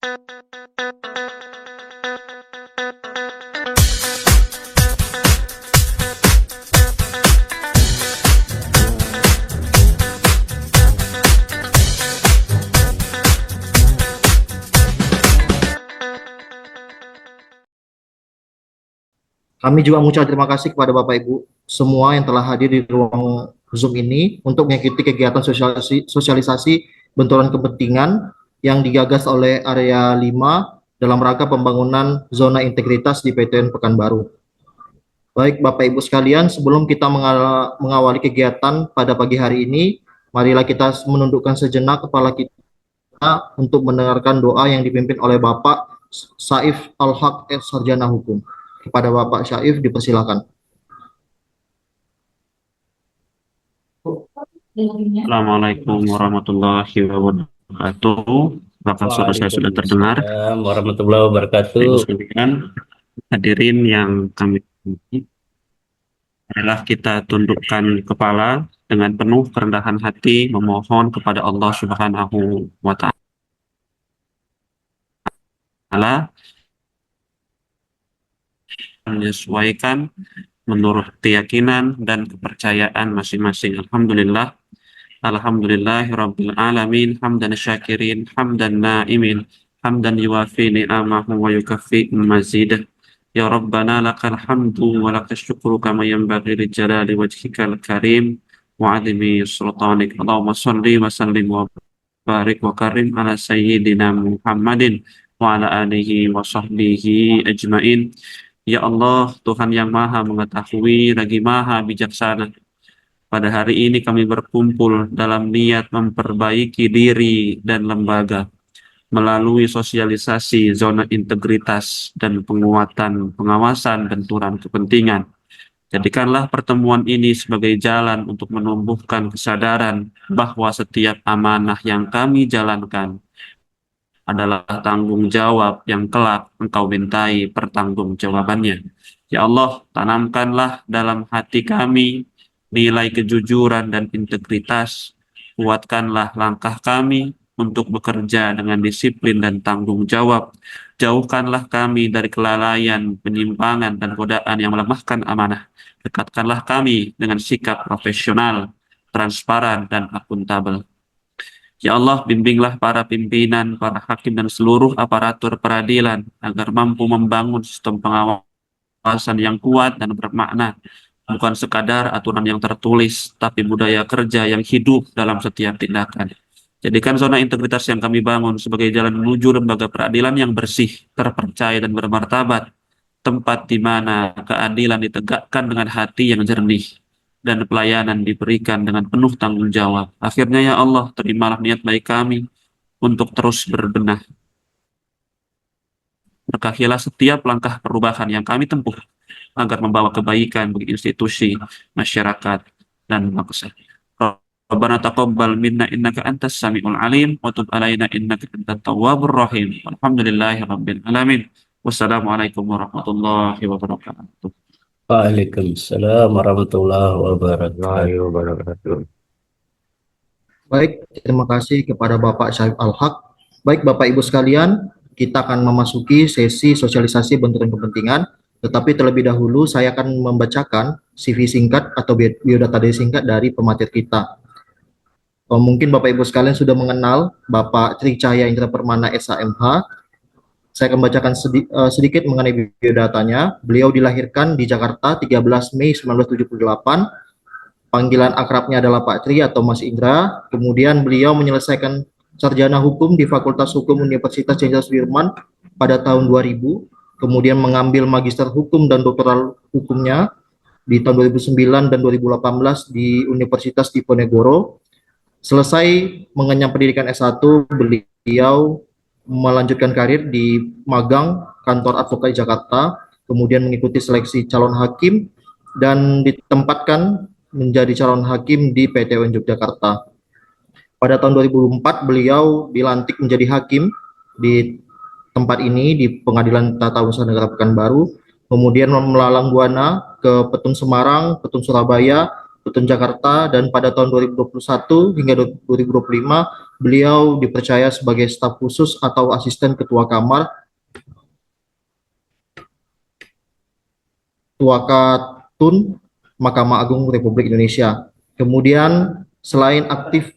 Kami juga mengucapkan terima kasih kepada Bapak Ibu semua yang telah hadir di ruang Zoom ini untuk mengikuti kegiatan sosialisasi benturan kepentingan yang digagas oleh Area 5 dalam rangka pembangunan zona integritas di PTN Pekanbaru. Baik Bapak Ibu sekalian, sebelum kita mengawali kegiatan pada pagi hari ini, marilah kita menundukkan sejenak kepala kita untuk mendengarkan doa yang dipimpin oleh Bapak Saif Al-Haq, Sarjana Hukum. Kepada Bapak Syaif dipersilakan. Assalamualaikum warahmatullahi wabarakatuh. Apakah suara saya sudah terdengar? Waalaikumsalam warahmatullahi wabarakatuh. Ibu sekalian, hadirin yang kami hormati, adalah kita tundukkan kepala dengan penuh kerendahan hati memohon kepada Allah Subhanahu wa Ta'ala menyesuaikan menurut keyakinan dan kepercayaan masing-masing. Alhamdulillah. Alhamdulillahirabbil alamin, hamdan syakirin, hamdan naimin, hamdan yuwafi ni'amahu wa yukaffi mazidah. Ya Rabbana lakal hamdu wa lakas syukru kama yanbaghi li jalali wajhikal karim wa 'azimi sultanik. Allahumma shalli wa sallim wa barik wa karim ala sayyidina Muhammadin wa ala alihi wa sahbihi ajmain. Ya Allah, Tuhan yang maha mengetahui lagi maha bijaksana, pada hari ini kami berkumpul dalam niat memperbaiki diri dan lembaga melalui sosialisasi zona integritas dan penguatan pengawasan benturan kepentingan. Jadikanlah pertemuan ini sebagai jalan untuk menumbuhkan kesadaran bahwa setiap amanah yang kami jalankan adalah tanggung jawab yang kelak Engkau mintai pertanggungjawabannya. Ya Allah, tanamkanlah dalam hati kami nilai kejujuran dan integritas. Kuatkanlah langkah kami untuk bekerja dengan disiplin dan tanggung jawab. Jauhkanlah kami dari kelalaian, penyimpangan, dan godaan yang melemahkan amanah. Dekatkanlah kami dengan sikap profesional, transparan, dan akuntabel. Ya Allah, bimbinglah para pimpinan, para hakim, dan seluruh aparatur peradilan agar mampu membangun sistem pengawasan yang kuat dan bermakna, bukan sekadar aturan yang tertulis, tapi budaya kerja yang hidup dalam setiap tindakan. Jadikan zona integritas yang kami bangun sebagai jalan menuju lembaga peradilan yang bersih, terpercaya, dan bermartabat, tempat di mana keadilan ditegakkan dengan hati yang jernih dan pelayanan diberikan dengan penuh tanggung jawab. Akhirnya ya Allah, terimalah niat baik kami untuk terus berbenah. Berkahilah setiap langkah perubahan yang kami tempuh agar membawa kebaikan bagi institusi, masyarakat, dan bangsa. Rabbana taqabbal minna innaka antas samiul alim wa tub alaina innaka antat tawwabur rahim. Alhamdulillahirabbil alamin. Wassalamualaikum warahmatullahi wabarakatuh. Waalaikumsalam warahmatullahi wabarakatuh. Baik, terima kasih kepada Bapak Syaif Al-Haq. Baik Bapak Ibu sekalian, kita akan memasuki sesi sosialisasi benturan kepentingan. Tetapi terlebih dahulu saya akan membacakan CV singkat atau biodata singkat dari pemateri kita. Mungkin Bapak Ibu sekalian sudah mengenal Bapak Tri Cahya Indra Permana SHMH. Saya akan bacakan sedikit mengenai biodatanya. Beliau dilahirkan di Jakarta 13 Mei 1978. Panggilan akrabnya adalah Pak Tri atau Mas Indra. Kemudian beliau menyelesaikan sarjana hukum di Fakultas Hukum Universitas Jenderal Sudirman pada tahun 2000. Kemudian mengambil magister hukum dan doktoral hukumnya di tahun 2009 dan 2018 di Universitas Diponegoro. Selesai mengenyam pendidikan S1, beliau melanjutkan karir di magang kantor advokat Jakarta, kemudian mengikuti seleksi calon hakim dan ditempatkan menjadi calon hakim di PT UN Yogyakarta. Pada tahun 2004 beliau dilantik menjadi hakim di tempat ini di Pengadilan Tata Usaha Negara Pekanbaru, kemudian melalang buana ke Petun Semarang, Petun Surabaya, Petun Jakarta, dan pada tahun 2021 hingga 2025 beliau dipercaya sebagai staf khusus atau asisten ketua kamar, ketua Katun Mahkamah Agung Republik Indonesia. Kemudian selain aktif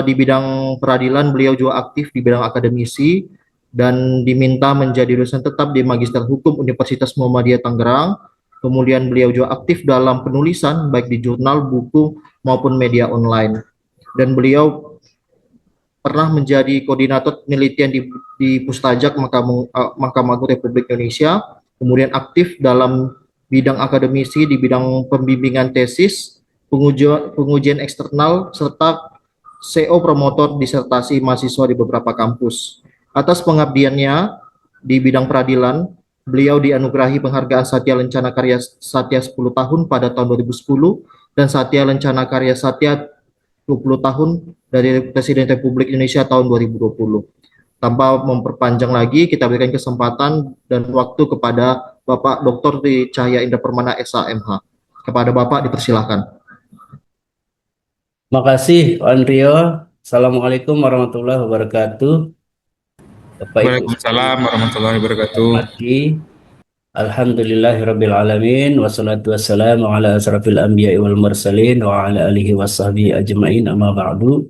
di bidang peradilan, beliau juga aktif di bidang akademisi dan diminta menjadi dosen tetap di Magister Hukum Universitas Muhammadiyah Tangerang. Kemudian beliau juga aktif dalam penulisan baik di jurnal, buku maupun media online. Dan beliau pernah menjadi koordinator penelitian di Pustajak Mahkamah Agung Republik Indonesia. Kemudian aktif dalam bidang akademisi di bidang pembimbingan tesis, pengujian eksternal, serta CO promotor disertasi mahasiswa di beberapa kampus. Atas pengabdiannya di bidang peradilan, beliau dianugerahi penghargaan Satya Lencana Karya Satya 10 tahun pada tahun 2010 dan Satya Lencana Karya Satya 20 tahun dari Presiden Republik Indonesia tahun 2020. Tanpa memperpanjang lagi, kita berikan kesempatan dan waktu kepada Bapak Dr. Cahya Indah Permana SHMH. Kepada Bapak dipersilahkan. Makasih, Pak Andrio. Assalamualaikum warahmatullahi wabarakatuh. Bapak Ibu Waalaikumsalam warahmatullahi wabarakatuh. hormati, alhamdulillahirabbil alamin, wassalatu wassalamu ala asrafil anbiya'i wal mursalin wa ala alihi washabbihi ajmain, amma ba'du.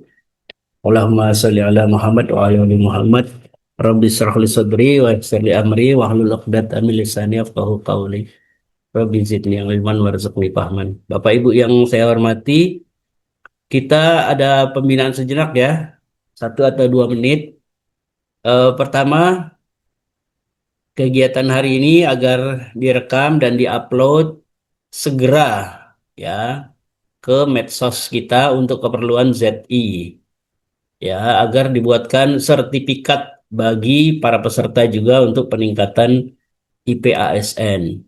Allahumma shalli ala Muhammad wa ala ali Muhammad. Rabbi shrah li sadri wa yassir li amri wa hlul 'uqdatam min lisani yafqahu qawli. Rabbi zidni ilman warzuqni fahman. Bapak Ibu yang saya hormati, kita ada pembinaan sejenak ya, 1 atau 2 menit. Pertama, kegiatan hari ini agar direkam dan diupload segera ya ke medsos kita untuk keperluan ZI ya, agar dibuatkan sertifikat bagi para peserta juga untuk peningkatan IPASN.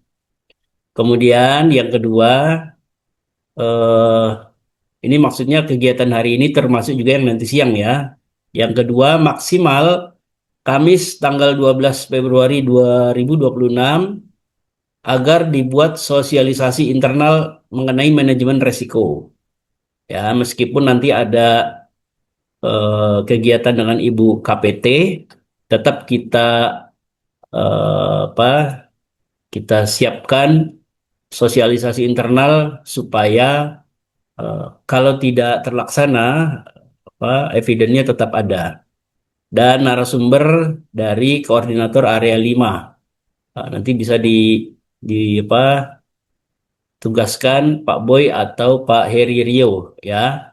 Kemudian yang kedua, ini maksudnya kegiatan hari ini termasuk juga yang nanti siang ya. Yang kedua, maksimal Kamis tanggal 12 Februari 2026 agar dibuat sosialisasi internal mengenai manajemen resiko. Ya, meskipun nanti ada kegiatan dengan Ibu KPT, tetap kita kita siapkan sosialisasi internal supaya kalau tidak terlaksana, evidennya tetap ada. Dan narasumber dari koordinator area 5. Nanti bisa tugaskan Pak Boy atau Pak Heri Rio ya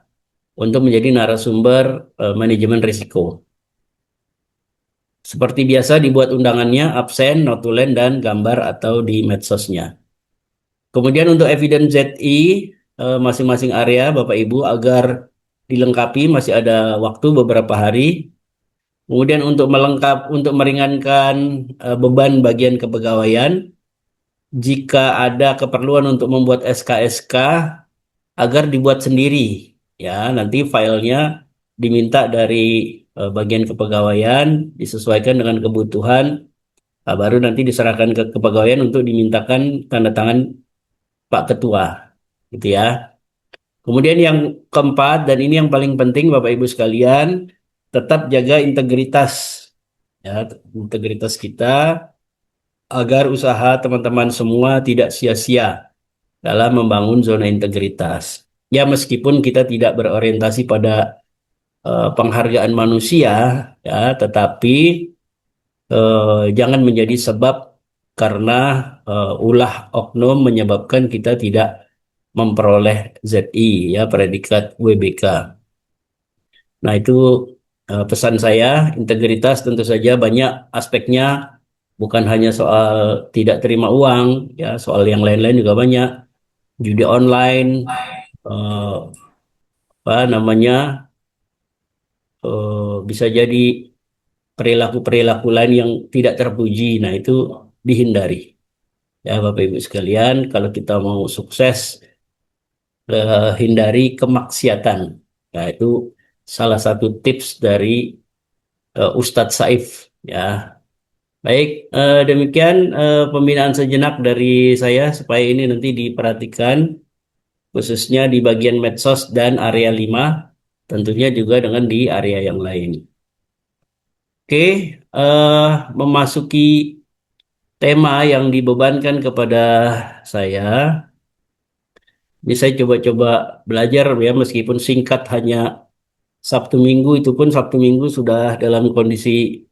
untuk menjadi narasumber manajemen risiko. Seperti biasa dibuat undangannya, absen, notulen, dan gambar atau di medsosnya. Kemudian untuk evidence ZI masing-masing area Bapak Ibu agar dilengkapi masih ada waktu beberapa hari. Kemudian untuk meringankan beban bagian kepegawaian, jika ada keperluan untuk membuat SK-SK agar dibuat sendiri, ya nanti filenya diminta dari bagian kepegawaian, disesuaikan dengan kebutuhan, baru nanti diserahkan ke kepegawaian untuk dimintakan tanda tangan Pak Ketua, gitu ya. Kemudian yang keempat, dan ini yang paling penting Bapak Ibu sekalian, tetap jaga integritas ya, integritas kita agar usaha teman-teman semua tidak sia-sia dalam membangun zona integritas. Ya meskipun kita tidak berorientasi pada penghargaan manusia ya, tetapi jangan menjadi sebab karena ulah oknum menyebabkan kita tidak memperoleh ZI ya, predikat WBK. Nah itu pesan saya, integritas tentu saja banyak aspeknya, bukan hanya soal tidak terima uang, ya soal yang lain-lain juga banyak, judi online, bisa jadi perilaku-perilaku lain yang tidak terpuji. Nah itu dihindari. Ya Bapak Ibu sekalian, kalau kita mau sukses, hindari kemaksiatan. Nah itu salah satu tips dari Ustadz Saif ya. Baik, demikian pembinaan sejenak dari saya supaya ini nanti diperhatikan khususnya di bagian medsos dan area 5, tentunya juga dengan di area yang lain. Oke, memasuki tema yang dibebankan kepada saya. Ini saya coba-coba belajar ya, meskipun singkat hanya Sabtu Minggu, itu pun Sabtu Minggu sudah dalam kondisi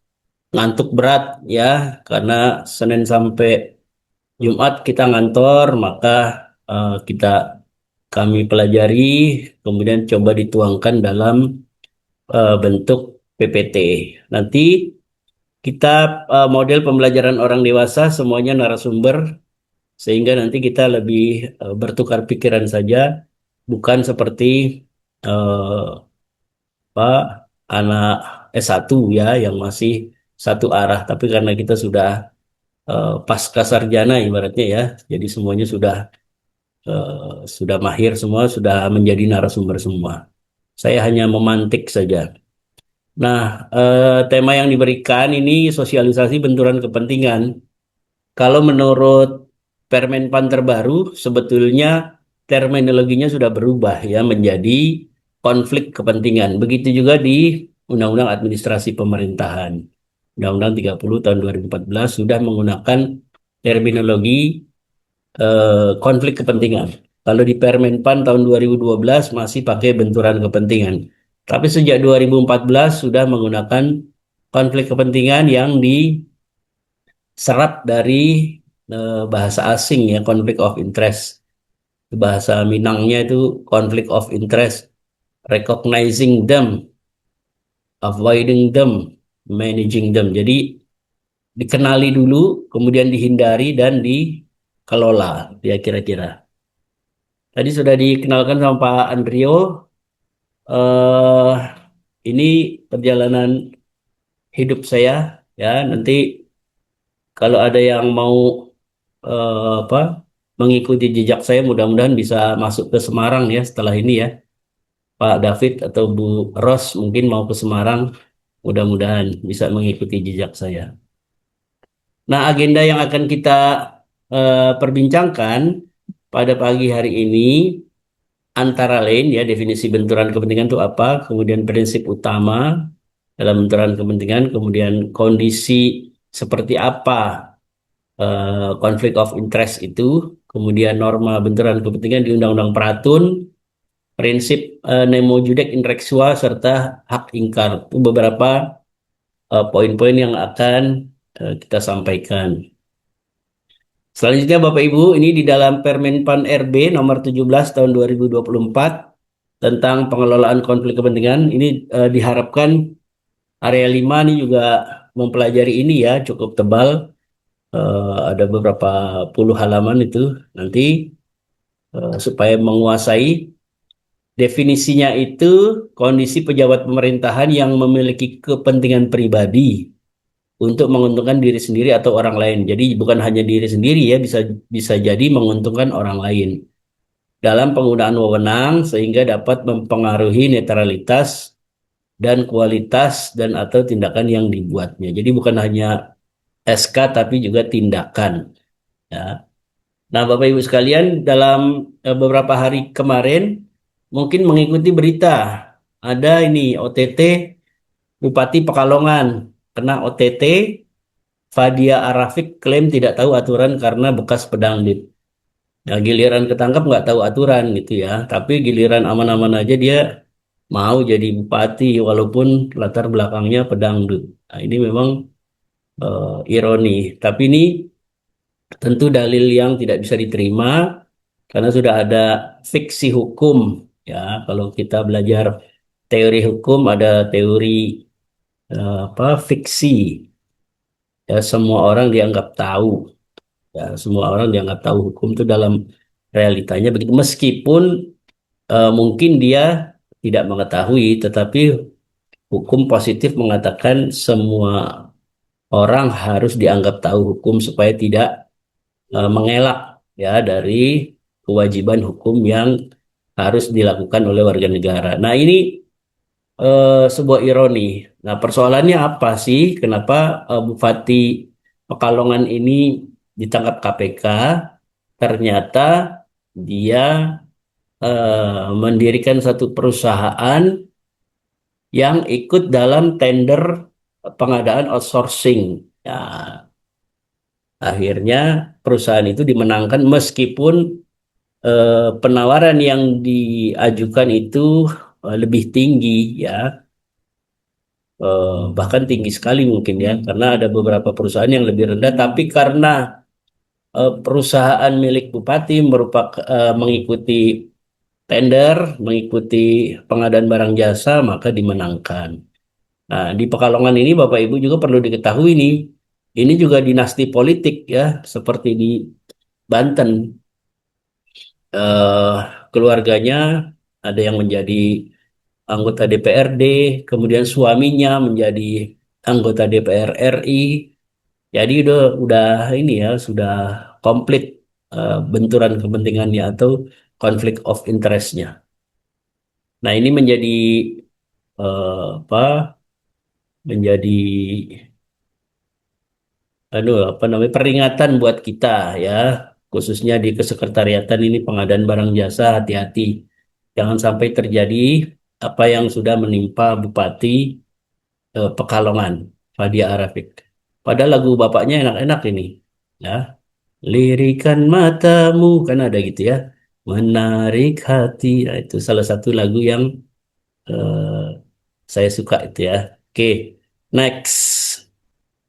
ngantuk berat ya, karena Senin sampai Jumat kita ngantor, maka kami pelajari, kemudian coba dituangkan dalam bentuk PPT. Nanti kita model pembelajaran orang dewasa semuanya narasumber, sehingga nanti kita lebih bertukar pikiran saja, bukan seperti eh, apa anak S1 ya yang masih satu arah, tapi karena kita sudah pasca sarjana ibaratnya ya, jadi semuanya sudah mahir semua, sudah menjadi narasumber semua. Saya hanya memantik saja. Nah, tema yang diberikan ini sosialisasi benturan kepentingan. Kalau menurut Permenpan terbaru, sebetulnya terminologinya sudah berubah ya menjadi konflik kepentingan. Begitu juga di Undang-Undang Administrasi Pemerintahan. Undang-Undang 30 tahun 2014 sudah menggunakan terminologi konflik kepentingan. Kalau di Permenpan tahun 2012 masih pakai benturan kepentingan. Tapi sejak 2014 sudah menggunakan konflik kepentingan yang diserap dari bahasa asing ya, conflict of interest. Bahasa Minangnya itu conflict of interest, recognizing them, avoiding them, managing them. Jadi dikenali dulu, kemudian dihindari dan dikelola, ya kira-kira. Tadi sudah dikenalkan sama Pak Andrio. eh ini perjalanan hidup saya ya. Nanti kalau ada yang mau apa mengikuti jejak saya, mudah-mudahan bisa masuk ke Semarang ya setelah ini ya. Pak David atau Bu Ros mungkin mau ke Semarang, mudah-mudahan bisa mengikuti jejak saya. Nah, agenda yang akan kita perbincangkan pada pagi hari ini antara lain ya, definisi benturan kepentingan itu apa, kemudian prinsip utama dalam benturan kepentingan, kemudian kondisi seperti apa konflik of interest itu, kemudian norma benturan kepentingan di Undang-Undang Peratun, prinsip nemo judec in rec sua, serta hak ingkar. Itu beberapa poin-poin yang akan kita sampaikan. Selanjutnya Bapak Ibu, ini di dalam Permenpan RB nomor 17 tahun 2024 tentang pengelolaan konflik kepentingan, ini diharapkan area 5 ini juga mempelajari ini ya, cukup tebal. Ada beberapa puluh halaman itu nanti supaya menguasai. Definisinya itu kondisi pejabat pemerintahan yang memiliki kepentingan pribadi untuk menguntungkan diri sendiri atau orang lain. Jadi bukan hanya diri sendiri ya, bisa jadi menguntungkan orang lain dalam penggunaan wewenang sehingga dapat mempengaruhi netralitas dan kualitas dan atau tindakan yang dibuatnya. Jadi bukan hanya SK tapi juga tindakan ya. Nah, Bapak Ibu sekalian, dalam beberapa hari kemarin mungkin mengikuti berita ada ini OTT Bupati Pekalongan kena OTT. Fadia Arafik klaim tidak tahu aturan karena bekas pedangdut. Nah, giliran ketangkap nggak tahu aturan gitu ya. Tapi giliran aman-aman aja dia mau jadi bupati walaupun latar belakangnya pedangdut. Nah, ini memang ironi. Tapi ini tentu dalil yang tidak bisa diterima karena sudah ada fiksi hukum ya. Kalau kita belajar teori hukum ada teori fiksi ya, semua orang dianggap tahu ya, semua orang dianggap tahu hukum itu dalam realitanya begitu, meskipun mungkin dia tidak mengetahui, tetapi hukum positif mengatakan semua orang harus dianggap tahu hukum supaya tidak mengelak ya dari kewajiban hukum yang harus dilakukan oleh warga negara. Nah, ini sebuah ironi. Nah, persoalannya apa sih? Kenapa Bupati Pekalongan ini ditangkap KPK? Ternyata dia mendirikan satu perusahaan yang ikut dalam tender pengadaan outsourcing. Ya, akhirnya perusahaan itu dimenangkan meskipun penawaran yang diajukan itu lebih tinggi, ya. Bahkan tinggi sekali mungkin, ya, karena ada beberapa perusahaan yang lebih rendah, tapi karena perusahaan milik bupati mengikuti tender, mengikuti pengadaan barang jasa, maka dimenangkan. Nah, di Pekalongan ini Bapak Ibu juga perlu diketahui nih, ini juga dinasti politik, ya, seperti di Banten. eh, Keluarganya ada yang menjadi anggota DPRD, kemudian suaminya menjadi anggota DPR RI. Jadi udah ini, ya, sudah komplit benturan kepentingannya atau konflik of interest-nya. Nah, ini menjadi apa? Menjadi apa namanya, peringatan buat kita, ya, khususnya di kesekretariatan ini pengadaan barang jasa, hati-hati jangan sampai terjadi apa yang sudah menimpa Bupati Pekalongan, Fadia Arafik. Padahal lagu bapaknya enak-enak ini, ya. Lirikan matamu, kan ada gitu, ya. Menarik hati. Nah, itu salah satu lagu yang eh, saya suka itu, ya. Oke, next.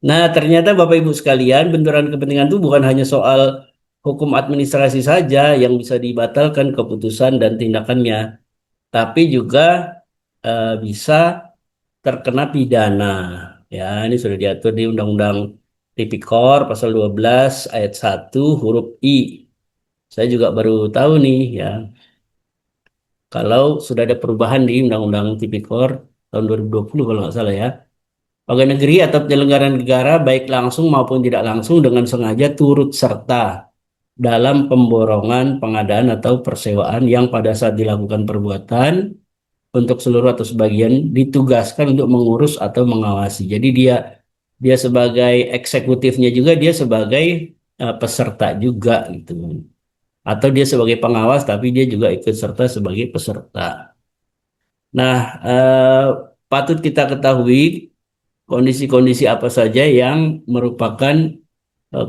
Nah, ternyata Bapak Ibu sekalian, benturan kepentingan itu bukan hanya soal hukum administrasi saja yang bisa dibatalkan keputusan dan tindakannya, tapi juga bisa terkena pidana. Ya, ini sudah diatur di Undang-Undang Tipikor pasal 12 ayat 1 huruf I. Saya juga baru tahu nih, ya, kalau sudah ada perubahan di Undang-Undang Tipikor tahun 2020 kalau nggak salah, ya. Pegawai negeri atau penyelenggara negara baik langsung maupun tidak langsung dengan sengaja turut serta dalam pemborongan, pengadaan atau persewaan yang pada saat dilakukan perbuatan untuk seluruh atau sebagian ditugaskan untuk mengurus atau mengawasi. Jadi dia dia sebagai eksekutifnya juga, dia sebagai peserta juga gitu. Atau dia sebagai pengawas tapi dia juga ikut serta sebagai peserta. Nah, patut kita ketahui kondisi-kondisi apa saja yang merupakan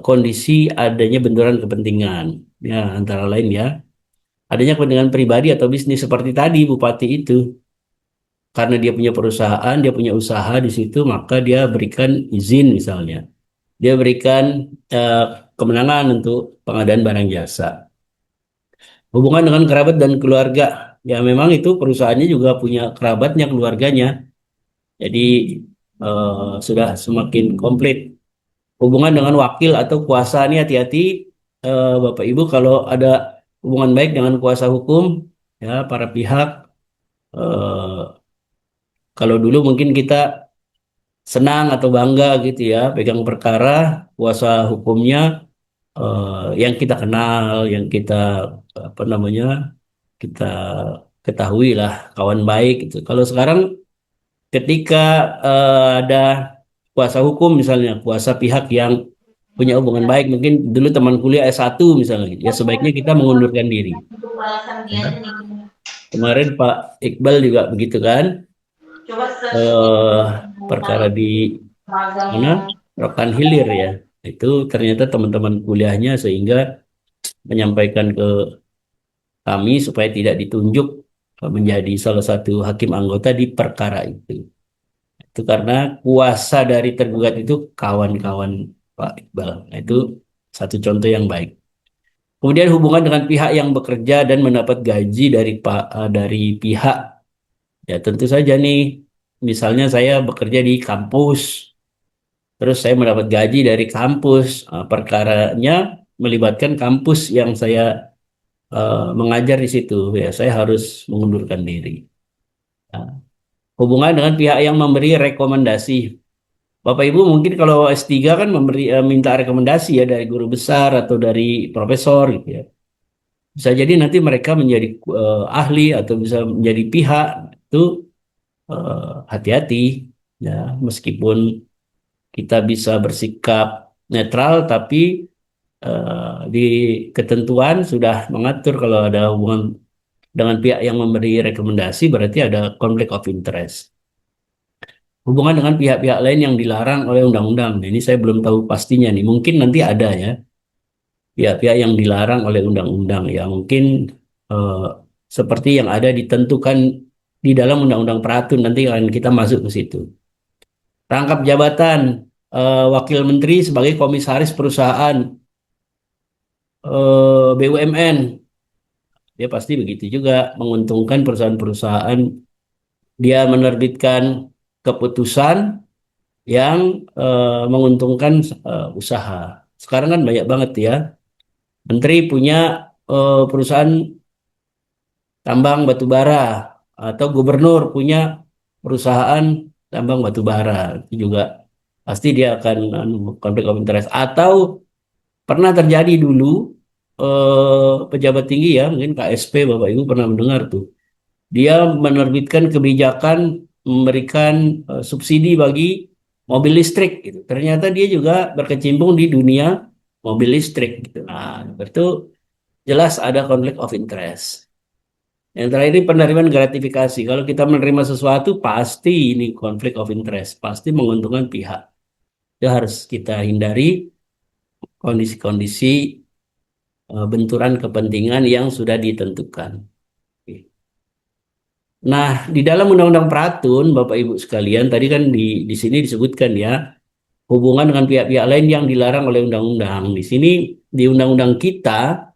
kondisi adanya benturan kepentingan. Ya, antara lain, ya, adanya kepentingan pribadi atau bisnis seperti tadi Bupati itu. Karena dia punya perusahaan, dia punya usaha di situ, maka dia berikan izin misalnya. Dia berikan eh, kemenangan untuk pengadaan barang jasa. Hubungan dengan kerabat dan keluarga. Ya, memang itu perusahaannya juga punya kerabatnya, keluarganya. Jadi sudah semakin komplit. Hubungan dengan wakil atau kuasa, ini hati-hati, Bapak Ibu, kalau ada hubungan baik dengan kuasa hukum, ya, para pihak. eh, Kalau dulu mungkin kita senang atau bangga gitu, ya, pegang perkara, kuasa hukumnya yang kita kenal, yang kita apa namanya, kita ketahui lah, kawan baik gitu. Kalau sekarang ketika ada kuasa hukum misalnya, kuasa pihak yang punya hubungan baik, mungkin dulu teman kuliah S1 misalnya, ya, sebaiknya kita mengundurkan diri. Ya. Kemarin Pak Iqbal juga begitu, kan, perkara di mana, Rokan Hilir, ya, itu ternyata teman-teman kuliahnya sehingga menyampaikan ke kami supaya tidak ditunjuk menjadi salah satu hakim anggota di perkara itu. Itu karena kuasa dari tergugat itu kawan-kawan Pak Iqbal. Nah, itu satu contoh yang baik. Kemudian hubungan dengan pihak yang bekerja dan mendapat gaji dari pihak. Ya, tentu saja nih, misalnya saya bekerja di kampus, terus saya mendapat gaji dari kampus. Perkaranya melibatkan kampus yang saya mengajar di situ. Ya, saya harus mengundurkan diri. Nah, hubungan dengan pihak yang memberi rekomendasi. Bapak Ibu mungkin kalau S3 kan minta rekomendasi, ya, dari guru besar atau dari profesor gitu, ya. Bisa jadi nanti mereka menjadi ahli atau bisa menjadi pihak itu, hati-hati, ya, meskipun kita bisa bersikap netral, tapi di ketentuan sudah mengatur kalau ada hubungan dengan pihak yang memberi rekomendasi, berarti ada konflik of interest. Hubungan dengan pihak-pihak lain yang dilarang oleh undang-undang. Nah, ini saya belum tahu pastinya nih. Mungkin nanti ada ya pihak-pihak yang dilarang oleh undang-undang ya. Mungkin eh, seperti yang ada ditentukan di dalam undang-undang Peratun, nanti akan kita masuk ke situ. Rangkap jabatan wakil menteri sebagai komisaris perusahaan BUMN. Dia pasti begitu juga menguntungkan perusahaan-perusahaan. Dia menerbitkan keputusan yang menguntungkan usaha. Sekarang kan banyak banget ya. Menteri punya perusahaan tambang batu bara atau gubernur punya perusahaan tambang batu bara. Itu juga pasti dia akan konflik of interest. Atau pernah terjadi dulu pejabat tinggi ya, mungkin KSP Bapak Ibu pernah mendengar tuh. Dia menerbitkan kebijakan memberikan subsidi bagi mobil listrik gitu. Ternyata dia juga berkecimpung di dunia mobil listrik gitu. Nah, itu jelas ada konflik of interest. Yang terakhir ini penerimaan gratifikasi. Kalau kita menerima sesuatu pasti ini konflik of interest, pasti menguntungkan pihak. Itu harus kita hindari kondisi-kondisi benturan kepentingan yang sudah ditentukan. Nah, di dalam Undang-Undang Peratun, Bapak Ibu sekalian, tadi kan di sini disebutkan ya, hubungan dengan pihak-pihak lain yang dilarang oleh undang-undang. Di sini di undang-undang kita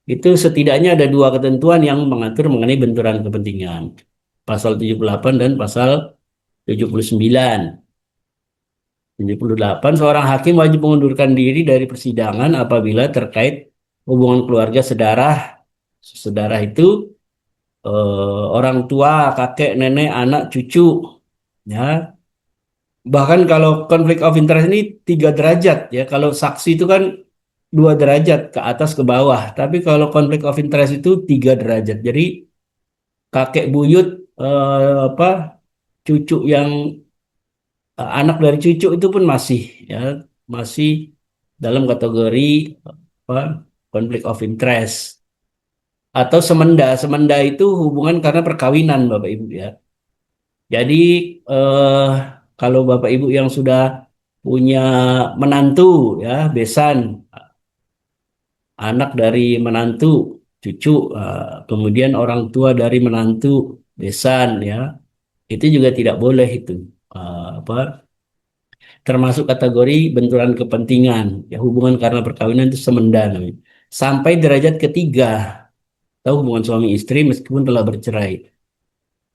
itu setidaknya ada dua ketentuan yang mengatur mengenai benturan kepentingan. Pasal 78 dan pasal 79. 78, seorang hakim wajib mengundurkan diri dari persidangan apabila terkait hubungan keluarga sedarah. Sedarah itu orang tua, kakek, nenek, anak, cucu. Ya, bahkan kalau konflik of interest ini 3 derajat ya. Kalau saksi itu kan 2 derajat ke atas ke bawah. Tapi kalau konflik of interest itu 3 derajat. Jadi kakek buyut apa cucu yang anak dari cucu itu pun masih ya masih dalam kategori apa konflik of interest atau semenda. Semenda itu hubungan karena perkawinan Bapak Ibu ya. Jadi eh, kalau Bapak Ibu yang sudah punya menantu ya, besan, anak dari menantu, cucu, kemudian orang tua dari menantu, besan ya, itu juga tidak boleh itu apa termasuk kategori benturan kepentingan. Ya, hubungan karena perkawinan itu semenda namanya. Sampai derajat ketiga, atau hubungan suami istri meskipun telah bercerai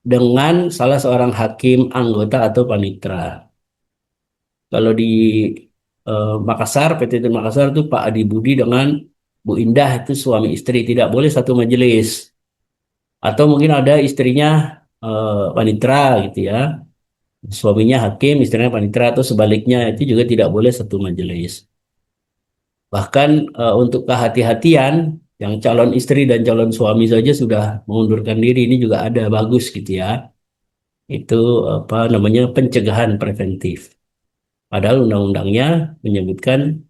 dengan salah seorang hakim, anggota atau panitera. Kalau di Makassar, PT Tun Makassar itu Pak Adi Budi dengan Bu Indah itu suami istri, tidak boleh satu majelis. Atau mungkin ada istrinya panitera gitu ya. Suaminya hakim, istrinya panitera atau sebaliknya itu juga tidak boleh satu majelis. Bahkan untuk kehati-hatian yang calon istri dan calon suami saja sudah mengundurkan diri ini juga ada bagus gitu ya. Itu apa namanya pencegahan preventif. Padahal undang-undangnya menyebutkan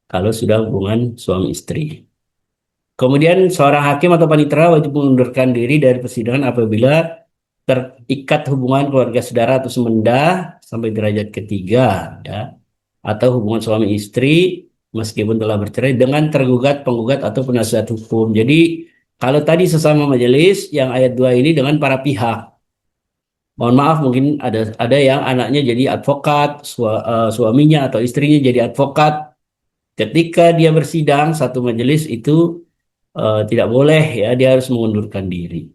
kalau sudah hubungan suami istri. Kemudian seorang hakim atau panitera wajib mengundurkan diri dari persidangan apabila terikat hubungan keluarga saudara atau semenda sampai derajat ketiga, ya, atau hubungan suami istri meskipun telah bercerai dengan tergugat, penggugat atau penasihat hukum. Jadi kalau tadi sesama majelis, yang ayat 2 ini dengan para pihak. Mohon maaf, mungkin ada yang anaknya jadi advokat, suaminya atau istrinya jadi advokat. Ketika dia bersidang satu majelis itu tidak boleh ya, dia harus mengundurkan diri.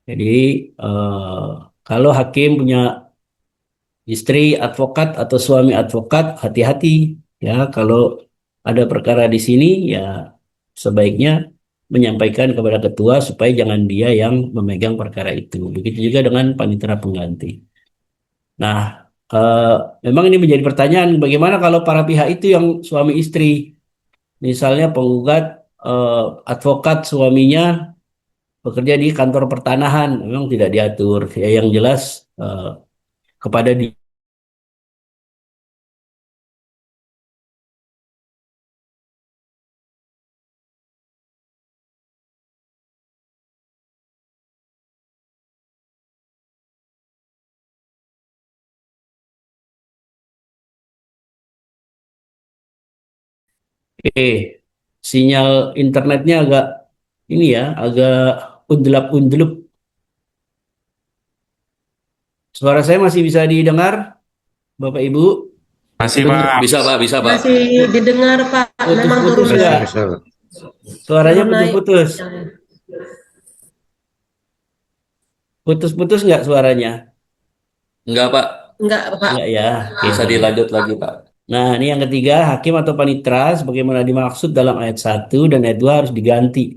Jadi eh, kalau hakim punya istri advokat atau suami advokat, hati-hati ya kalau ada perkara di sini ya sebaiknya menyampaikan kepada ketua supaya jangan dia yang memegang perkara itu. Begitu juga dengan panitera pengganti. Nah, eh, memang ini menjadi pertanyaan bagaimana kalau para pihak itu yang suami istri, misalnya penggugat eh, advokat suaminya bekerja di kantor pertanahan, memang tidak diatur. Ya, yang jelas eh, kepada Sinyal internetnya agak ini ya, agak undelap-undelup. Suara saya masih bisa didengar, Bapak Ibu? Masih Pak. Bisa Pak, bisa Pak. Masih didengar Pak, memang turun Putus-putus naik. enggak? Suaranya Turun naik. putus-putus. Putus-putus enggak suaranya? Enggak Pak. Enggak Pak. Enggak ya. Bisa dilanjut lagi Pak. Nah, ini yang ketiga, hakim atau panitera sebagaimana dimaksud dalam ayat 1 dan ayat 2 harus diganti.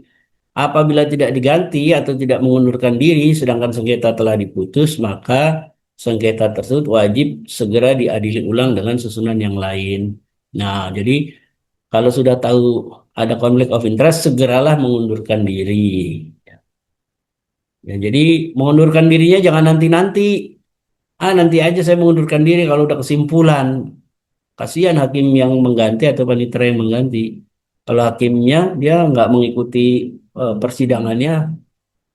Apabila tidak diganti atau tidak mengundurkan diri sedangkan sengketa telah diputus, maka sengketa tersebut wajib segera diadili ulang dengan susunan yang lain. Nah, jadi kalau sudah tahu ada konflik of interest, segeralah mengundurkan diri. Ya, jadi mengundurkan dirinya jangan nanti-nanti. Nanti aja saya mengundurkan diri kalau udah kesimpulan. Kasihan hakim yang mengganti atau panitera yang mengganti. Kalau hakimnya dia nggak mengikuti persidangannya,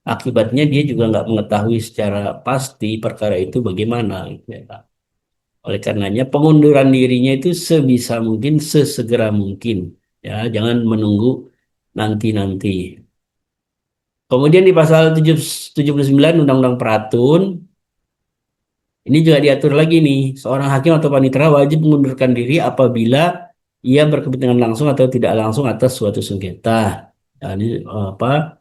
akibatnya dia juga nggak mengetahui secara pasti perkara itu bagaimana. Gitu ya. Oleh karenanya pengunduran dirinya itu sebisa mungkin, sesegera mungkin. Ya, jangan menunggu nanti-nanti. Kemudian di pasal 79 Undang-Undang Peratun, ini juga diatur lagi nih, seorang hakim atau panitera wajib mengundurkan diri apabila ia berkepentingan langsung atau tidak langsung atas suatu sengketa. Nah, ini apa?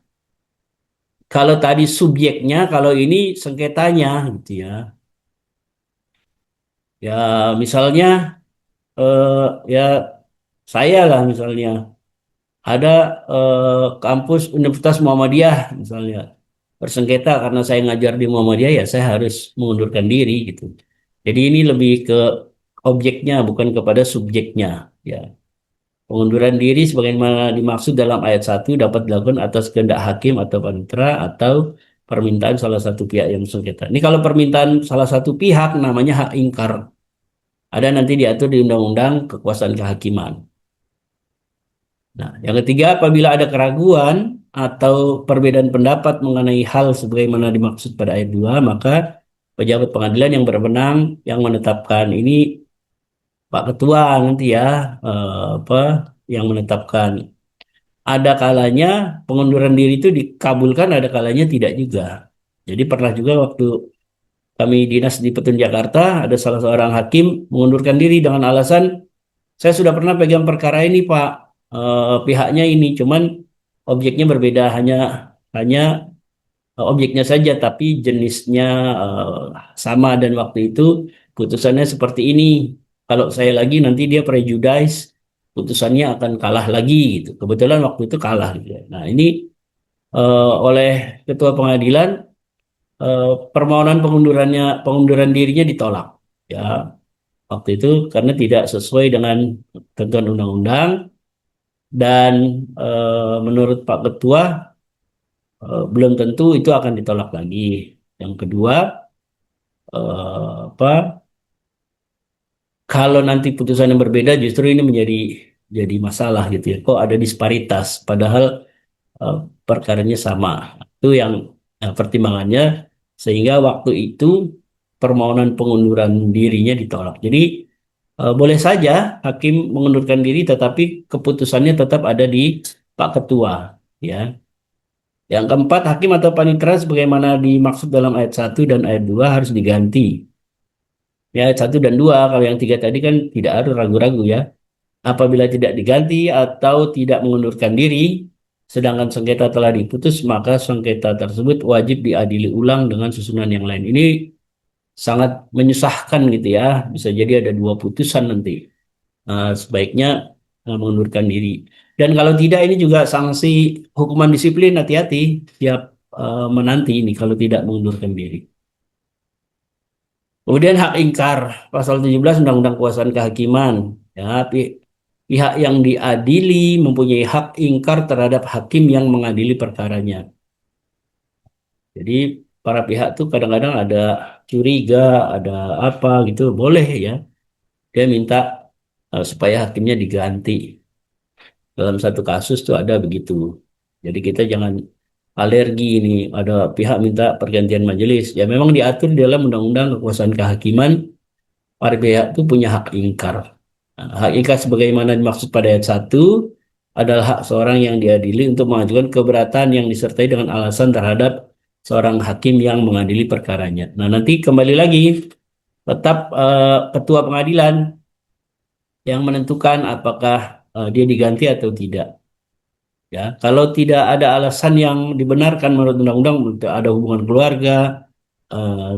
Kalau tadi subjeknya, kalau ini sengketanya, gitu ya. Ya, misalnya, eh, ya saya lah misalnya ada kampus Universitas Muhammadiyah misalnya bersengketa karena saya ngajar di Muhammadiyah, ya saya harus mengundurkan diri gitu. Jadi ini lebih ke objeknya bukan kepada subjeknya. Ya, pengunduran diri sebagaimana dimaksud dalam ayat 1 dapat dilakukan atas kehendak hakim atau panitera atau permintaan salah satu pihak yang bersengketa. Ini kalau permintaan salah satu pihak namanya hak ingkar. Ada nanti diatur di Undang-Undang Kekuasaan Kehakiman. Nah, yang ketiga, apabila ada keraguan atau perbedaan pendapat mengenai hal sebagaimana dimaksud pada ayat 2, maka pejabat pengadilan yang berwenang yang menetapkan ini Pak Ketua nanti ya, apa yang menetapkan. Ada kalanya pengunduran diri itu dikabulkan, ada kalanya tidak juga. Jadi pernah juga waktu kami dinas di Petun Jakarta, ada salah seorang hakim mengundurkan diri dengan alasan saya sudah pernah pegang perkara ini Pak. Pihaknya ini, cuman objeknya berbeda, hanya hanya objeknya saja, tapi jenisnya sama dan waktu itu putusannya seperti ini. Kalau saya lagi nanti dia prejudice, putusannya akan kalah lagi gitu. Kebetulan waktu itu kalah gitu ya. Nah ini oleh ketua pengadilan permohonan pengunduran dirinya ditolak. Ya waktu itu karena tidak sesuai dengan ketentuan undang-undang. Dan menurut Pak Ketua belum tentu itu akan ditolak lagi. Yang kedua, apa? Kalau nanti putusan yang berbeda justru ini jadi masalah gitu ya. Kok ada disparitas padahal eh, perkaranya sama. Itu yang pertimbangannya sehingga waktu itu permohonan pengunduran dirinya ditolak. Jadi boleh saja hakim mengundurkan diri tetapi keputusannya tetap ada di Pak Ketua ya. Yang keempat, hakim atau panitera sebagaimana dimaksud dalam ayat 1 dan ayat 2 harus diganti. Ya, ayat 1 dan 2, kalau yang 3 tadi kan tidak harus ragu-ragu ya. Apabila tidak diganti atau tidak mengundurkan diri, sedangkan sengketa telah diputus, maka sengketa tersebut wajib diadili ulang dengan susunan yang lain. Ini sangat menyusahkan gitu ya. Bisa jadi ada dua putusan nanti. Sebaiknya mengundurkan diri. Dan kalau tidak ini juga sanksi hukuman disiplin, hati-hati siap menanti ini kalau tidak mengundurkan diri. Kemudian hak ingkar pasal 17 Undang-Undang Kekuasaan Kehakiman. Ya, pihak yang diadili mempunyai hak ingkar terhadap hakim yang mengadili perkaranya. Jadi para pihak tuh kadang-kadang ada curiga, ada apa gitu, boleh ya. Dia minta supaya hakimnya diganti. Dalam satu kasus tuh ada begitu. Jadi kita jangan alergi ini. Ada pihak minta pergantian majelis. Ya memang diatur dalam Undang-Undang Kekuasaan Kehakiman. Para pihak itu punya hak ingkar. Hak ikhlas sebagaimana dimaksud pada ayat 1 adalah hak seorang yang diadili untuk mengajukan keberatan yang disertai dengan alasan terhadap seorang hakim yang mengadili perkaranya. Nah, nanti kembali lagi tetap ketua pengadilan yang menentukan apakah dia diganti atau tidak. Ya, kalau tidak ada alasan yang dibenarkan menurut undang-undang, ada hubungan keluarga,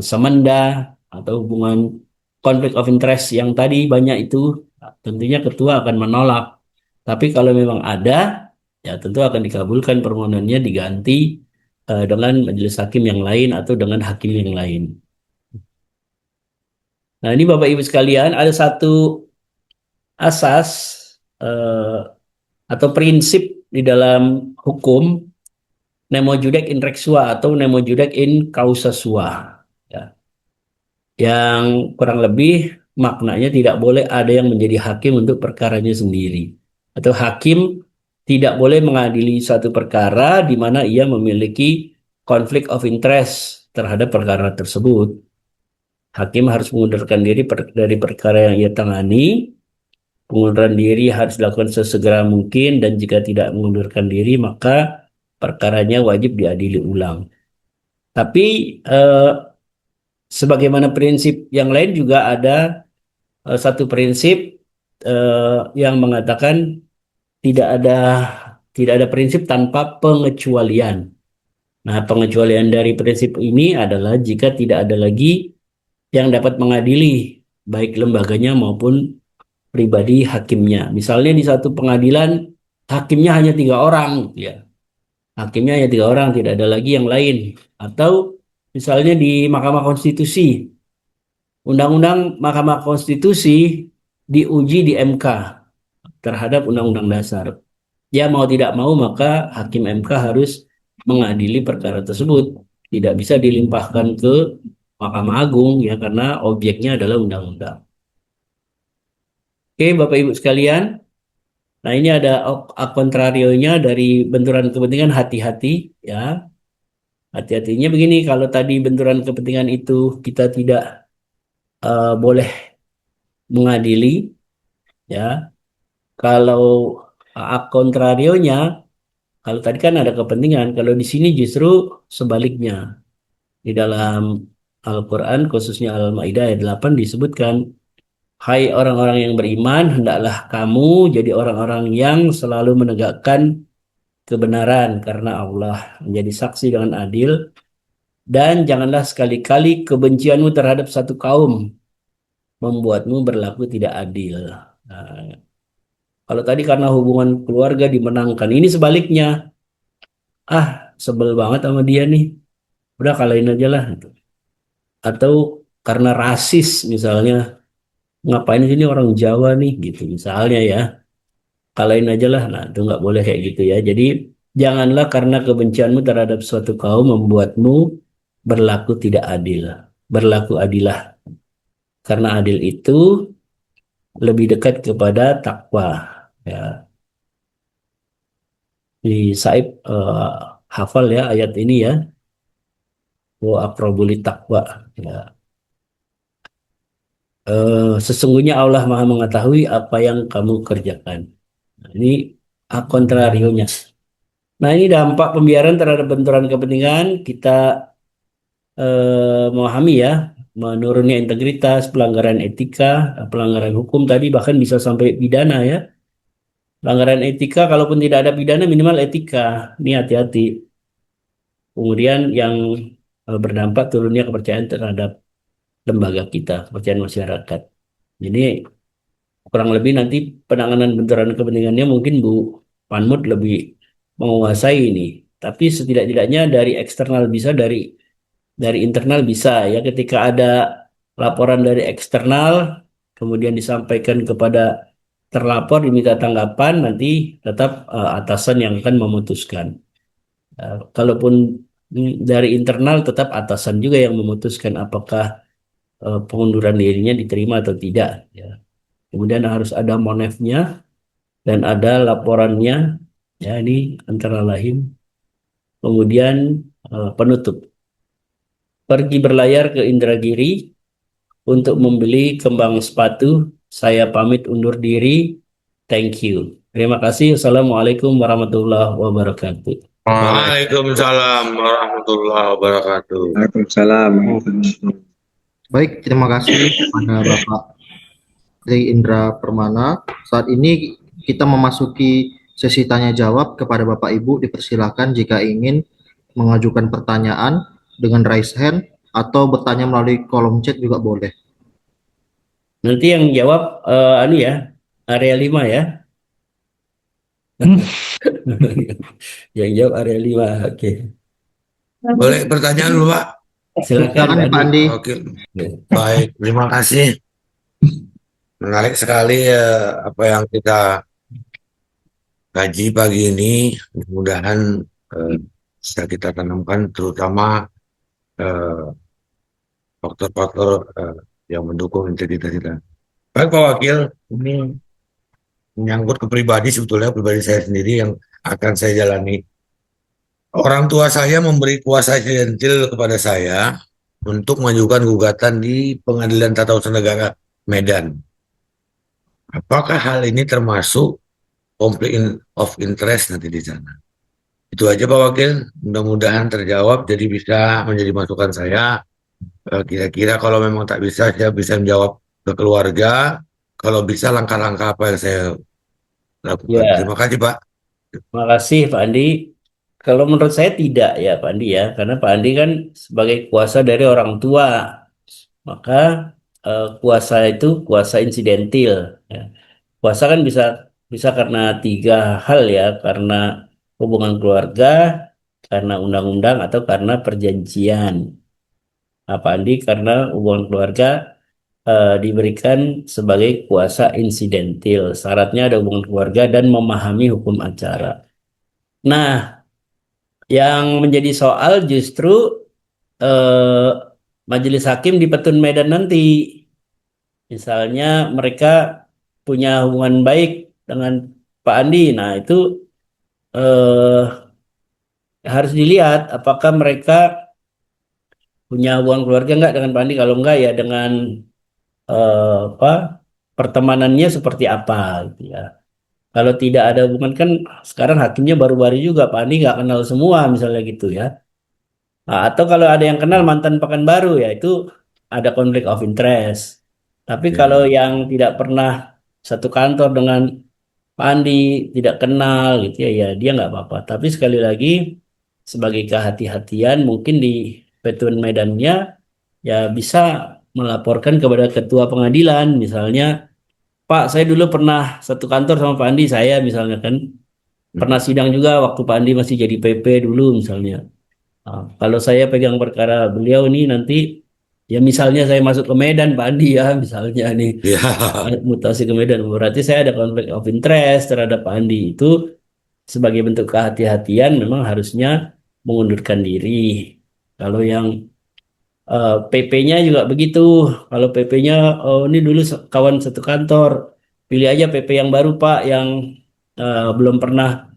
semenda, atau hubungan konflik of interest yang tadi banyak itu, tentunya ketua akan menolak. Tapi kalau memang ada, ya tentu akan dikabulkan permohonannya diganti dengan majelis hakim yang lain atau dengan hakim yang lain. Nah, ini Bapak Ibu sekalian, ada satu asas eh, atau prinsip di dalam hukum nemo judec in rex sua atau nemo judec in causa sua. Ya. Yang kurang lebih maknanya tidak boleh ada yang menjadi hakim untuk perkaranya sendiri. Atau hakim tidak boleh mengadili suatu perkara di mana ia memiliki konflik of interest terhadap perkara tersebut. Hakim harus mengundurkan diri dari perkara yang ia tangani. Pengunduran diri harus dilakukan sesegera mungkin dan jika tidak mengundurkan diri maka perkaranya wajib diadili ulang. Tapi sebagaimana prinsip yang lain juga ada satu prinsip yang mengatakan tidak ada tidak ada prinsip tanpa pengecualian. Nah, pengecualian dari prinsip ini adalah jika tidak ada lagi yang dapat mengadili baik lembaganya maupun pribadi hakimnya. Misalnya di satu pengadilan hakimnya hanya 3 orang, gitu ya. Hakimnya hanya 3 orang, tidak ada lagi yang lain. Atau misalnya di Mahkamah Konstitusi, Undang-Undang Mahkamah Konstitusi diuji di MK terhadap Undang-Undang Dasar. Ya mau tidak mau maka Hakim MK harus mengadili perkara tersebut. Tidak bisa dilimpahkan ke Mahkamah Agung ya karena objeknya adalah undang-undang. Oke, Bapak Ibu sekalian. Nah, ini ada kontrarionya dari benturan kepentingan, hati-hati ya. Hati-hatinya begini, kalau tadi benturan kepentingan itu kita tidak boleh mengadili ya. Kalau kontrarionya, kalau tadi kan ada kepentingan, kalau di sini justru sebaliknya. Di dalam Al-Quran, khususnya Al-Maidah ayat 8 disebutkan, hai orang-orang yang beriman, hendaklah kamu jadi orang-orang yang selalu menegakkan kebenaran karena Allah menjadi saksi dengan adil, dan janganlah sekali-kali kebencianmu terhadap satu kaum membuatmu berlaku tidak adil. Nah, kalau tadi karena hubungan keluarga dimenangkan, ini sebaliknya. Ah, sebel banget sama dia nih. Udah kalahin aja lah. Atau karena rasis misalnya, ngapain sini orang Jawa nih gitu misalnya ya. Kalahin aja lah. Nah, itu nggak boleh kayak gitu ya. Jadi janganlah karena kebencianmu terhadap suatu kaum membuatmu berlaku tidak adil. Berlaku adilah. Karena adil itu lebih dekat kepada takwa. Ya. Di Saib hafal ya ayat ini ya. Wa aqrabuli takwa. Ya. Sesungguhnya Allah Maha mengetahui apa yang kamu kerjakan. Nah, ini kontrarionya. Nah, ini dampak pembiaran terhadap benturan kepentingan kita memahami ya, menurunnya integritas, pelanggaran etika, pelanggaran hukum tadi bahkan bisa sampai pidana ya. Pelanggaran etika, kalaupun tidak ada pidana, minimal etika. Ini hati-hati. Kemudian yang berdampak turunnya kepercayaan terhadap lembaga kita, kepercayaan masyarakat. Jadi kurang lebih nanti penanganan benturan kepentingannya mungkin Bu Panmut lebih menguasai ini. Tapi setidak-tidaknya dari eksternal bisa, dari internal bisa ya. Ketika ada laporan dari eksternal, kemudian disampaikan kepada terlapor diminta tanggapan, nanti tetap atasan yang akan memutuskan. Kalaupun dari internal tetap atasan juga yang memutuskan apakah pengunduran dirinya diterima atau tidak. Ya. Kemudian harus ada monefnya dan ada laporannya. Ya, ini antara lain. Kemudian penutup. Pergi berlayar ke Indragiri untuk membeli kembang sepatu. Saya pamit undur diri. Thank you. Terima kasih. Assalamualaikum warahmatullahi wabarakatuh. Waalaikumsalam warahmatullahi wabarakatuh. Waalaikumsalam. Baik, terima kasih kepada Bapak Tri Indra Permana. Saat ini kita memasuki sesi tanya jawab. Kepada Bapak Ibu dipersilakan jika ingin mengajukan pertanyaan dengan raise hand atau bertanya melalui kolom chat juga boleh. Nanti yang jawab area 5 ya. Yang jawab area 5. Oke. Boleh pertanyaan dulu, Pak? Silakan Silakan Pak Andi. Oke. Baik, terima kasih. Menarik sekali apa yang kita kaji pagi ini. Mudah-mudahan bisa kita tanamkan, terutama faktor-faktor yang mendukung integritas kita. Baik Pak Wakil, ini menyangkut ke pribadi, sebetulnya pribadi saya sendiri yang akan saya jalani. Orang tua saya memberi kuasa insidentil kepada saya untuk mengajukan gugatan di Pengadilan Tata Usaha Negara Medan. Apakah hal ini termasuk conflict of interest nanti di sana? Itu aja Pak Wakil, mudah-mudahan terjawab, jadi bisa menjadi masukan saya. Kira-kira kalau memang tak bisa, saya bisa menjawab ke keluarga, kalau bisa langkah-langkah apa yang saya lakukan. Ya. Terima kasih Pak. Terima kasih Pak Andi. Kalau menurut saya tidak ya Pak Andi ya, karena Pak Andi kan sebagai kuasa dari orang tua, maka kuasa itu kuasa insidentil. Ya. Kuasa kan bisa karena 3 hal ya, karena hubungan keluarga, karena undang-undang, atau karena perjanjian. Nah, Pak Andi karena hubungan keluarga diberikan sebagai kuasa insidentil. Syaratnya ada hubungan keluarga dan memahami hukum acara. Nah, yang menjadi soal justru majelis hakim di Petun Medan nanti. Misalnya mereka punya hubungan baik dengan Pak Andi. Nah, itu harus dilihat apakah mereka punya hubungan keluarga enggak dengan Pak Andi. Kalau enggak ya dengan pertemanannya seperti apa gitu ya. Kalau tidak ada hubungan, kan sekarang hakimnya baru-baru juga, Pak Andi nggak kenal semua misalnya gitu ya. Nah, atau kalau ada yang kenal mantan Pekanbaru ya itu ada konflik of interest. Tapi kalau yang tidak pernah satu kantor dengan Pak Andi, tidak kenal gitu ya, ya dia nggak apa-apa. Tapi sekali lagi sebagai kehati-hatian mungkin di Petun Medannya ya bisa melaporkan kepada ketua pengadilan misalnya, Pak saya dulu pernah satu kantor sama Pak Andi, saya misalnya kan pernah sidang juga waktu Pak Andi masih jadi PP dulu misalnya. Nah, kalau saya pegang perkara beliau ini nanti ya misalnya saya masuk ke Medan Pak Andi ya misalnya nih Ya. mutasi ke Medan, berarti saya ada konflik of interest terhadap Pak Andi. Itu sebagai bentuk kehati-hatian memang harusnya mengundurkan diri. Kalau yang PP-nya juga begitu. Kalau PP-nya ini dulu kawan satu kantor, pilih aja PP yang baru Pak, yang belum pernah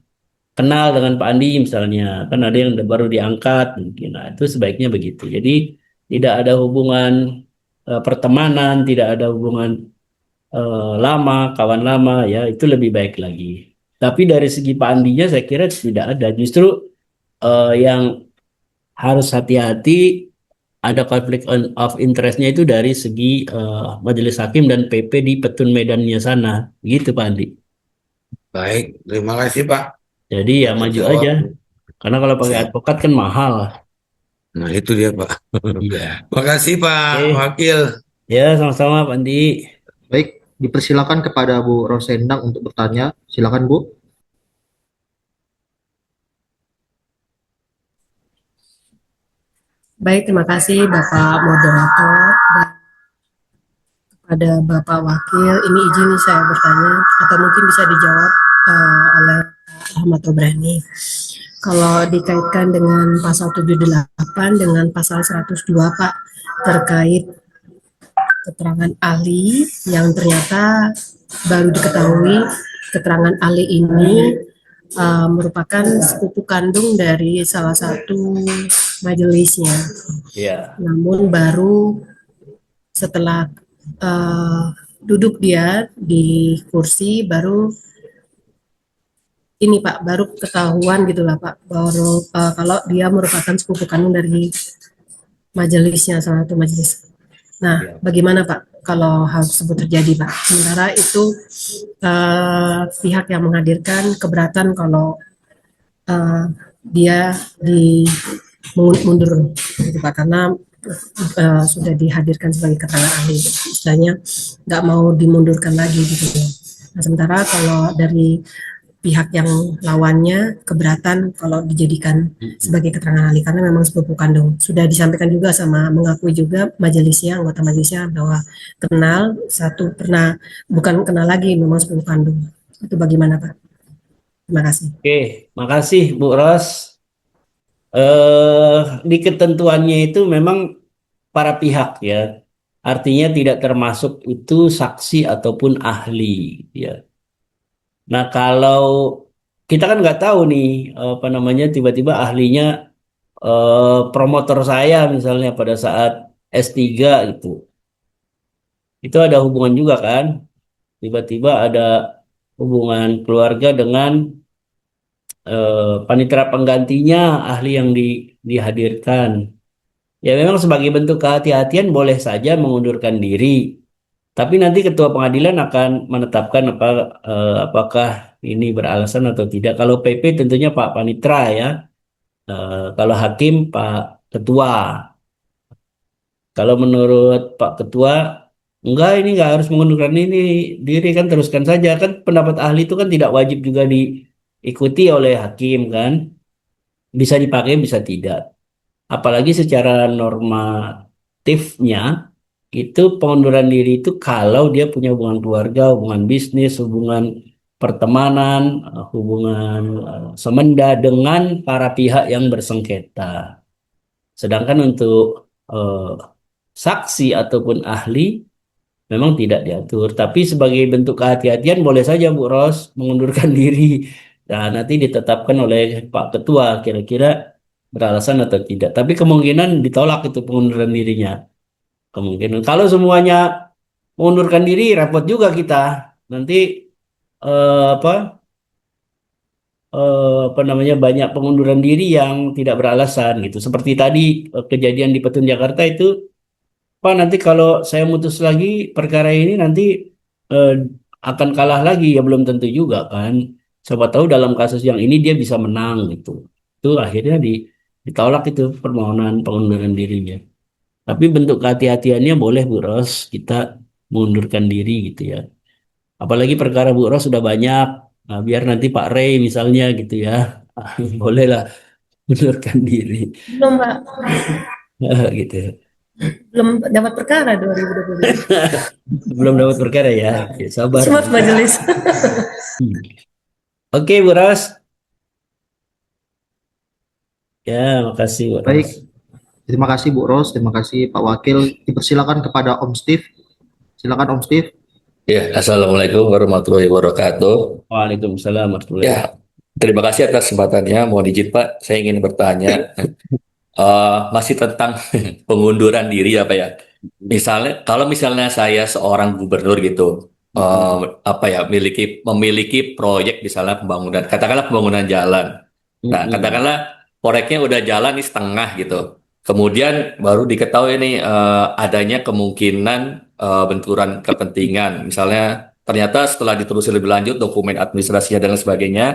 kenal dengan Pak Andi misalnya. Kan ada yang baru diangkat mungkin. Nah, itu sebaiknya begitu. Jadi tidak ada hubungan pertemanan, tidak ada hubungan lama, kawan lama ya, itu lebih baik lagi. Tapi dari segi Pak Andinya saya kira tidak ada. Justru yang harus hati-hati ada konflik of interest-nya itu dari segi majelis hakim dan PP di Petun Medannya sana. Gitu Pak Andi. Baik, terima kasih Pak. Jadi ya maju Terjawab. aja. Karena kalau pakai Siap. advokat kan mahal. Nah itu dia Pak. Iya. Makasih Pak Oke. Wakil. Ya sama-sama Pak Andi. Baik, dipersilakan kepada Bu Rosendang untuk bertanya. Silakan Bu. Baik, terima kasih Bapak Moderator dan kepada Bapak Wakil. Ini izin saya bertanya atau mungkin bisa dijawab oleh Ahmad Obrani. Kalau dikaitkan dengan pasal 78 dengan pasal 102 Pak, terkait keterangan ahli yang ternyata baru diketahui keterangan ahli ini merupakan sepupu kandung dari salah satu majelisnya. Ya. Namun baru setelah duduk dia di kursi baru ini Pak, baru ketahuan gitulah Pak, baru kalau dia merupakan sepupu kandung dari majelisnya, salah satu majelis. Nah, Ya. bagaimana Pak kalau hal tersebut terjadi Pak? Sementara itu pihak yang menghadirkan keberatan kalau eh, dia mundur gitu Pak, karena sudah dihadirkan sebagai keterangan ahli, istilahnya nggak mau dimundurkan lagi gitu. Nah, sementara kalau dari pihak yang lawannya keberatan kalau dijadikan sebagai keterangan ahli karena memang sepupu kandung. Sudah disampaikan juga sama mengakui juga majelisnya, anggota majelisnya bahwa kenal satu pernah, bukan kenal lagi, memang sepupu kandung. Itu bagaimana Pak? Terima kasih. Oke, makasih Bu Ros. Di ketentuannya itu memang para pihak ya, artinya tidak termasuk itu saksi ataupun ahli ya. Nah kalau kita kan nggak tahu nih apa namanya tiba-tiba ahlinya promotor saya misalnya pada saat S3 gitu, itu ada hubungan juga kan, tiba-tiba ada hubungan keluarga dengan panitera penggantinya ahli yang dihadirkan. Ya memang sebagai bentuk kehati-hatian boleh saja mengundurkan diri. Tapi nanti ketua pengadilan akan menetapkan apakah ini beralasan atau tidak. Kalau PP tentunya Pak Panitra ya. Kalau hakim Pak Ketua. Kalau menurut Pak Ketua, enggak ini enggak harus mengundurkan ini diri kan teruskan saja kan pendapat ahli itu kan tidak wajib juga diikuti oleh hakim kan. Bisa dipakai bisa tidak. Apalagi secara normatifnya itu pengunduran diri itu kalau dia punya hubungan keluarga, hubungan bisnis, hubungan pertemanan, hubungan semenda dengan para pihak yang bersengketa. Sedangkan untuk saksi ataupun ahli memang tidak diatur. Tapi sebagai bentuk kehati-hatian boleh saja Bu Ros mengundurkan diri. Nah, nanti ditetapkan oleh Pak Ketua kira-kira beralasan atau tidak. Tapi kemungkinan ditolak itu pengunduran dirinya. Kemungkinan. Kalau semuanya mengundurkan diri repot juga kita. Nanti apa apa namanya banyak pengunduran diri yang tidak beralasan gitu. Seperti tadi kejadian di Petun Jakarta itu, Pak nanti kalau saya mutus lagi perkara ini nanti eh, akan kalah lagi ya belum tentu juga kan. Siapa tahu dalam kasus yang ini dia bisa menang gitu. Itu akhirnya ditolak itu permohonan pengunduran dirinya. Tapi bentuk kehati-hatiannya boleh Bu Ros kita mengundurkan diri gitu ya. Apalagi perkara Bu Ros sudah banyak. Nah, biar nanti Pak Rey misalnya gitu ya. Bolehlah mundurkan diri. Belum Pak, Gitu. belum dapat perkara 2020. Belum dapat perkara ya. Oke, sabar. Semua majelis. Oke, Bu Ros. Ya, makasih Bu Ros. Baik, terima kasih Bu Ros, terima kasih Pak Wakil. Dipersilakan kepada Om Steve. Silakan Om Steve. Ya, Assalamualaikum warahmatullahi wabarakatuh. Waalaikumsalam warahmatullahi Ya, terima kasih atas kesempatannya. Mohon izin Pak, saya ingin bertanya masih tentang pengunduran diri apa ya? Misalnya, kalau misalnya saya seorang gubernur gitu, apa ya, memiliki proyek misalnya pembangunan, katakanlah pembangunan jalan. Nah, katakanlah proyeknya udah jalan di setengah gitu. Kemudian baru diketahui nih adanya kemungkinan benturan kepentingan. Misalnya ternyata setelah ditelusuri lebih lanjut dokumen administrasinya dan lain sebagainya,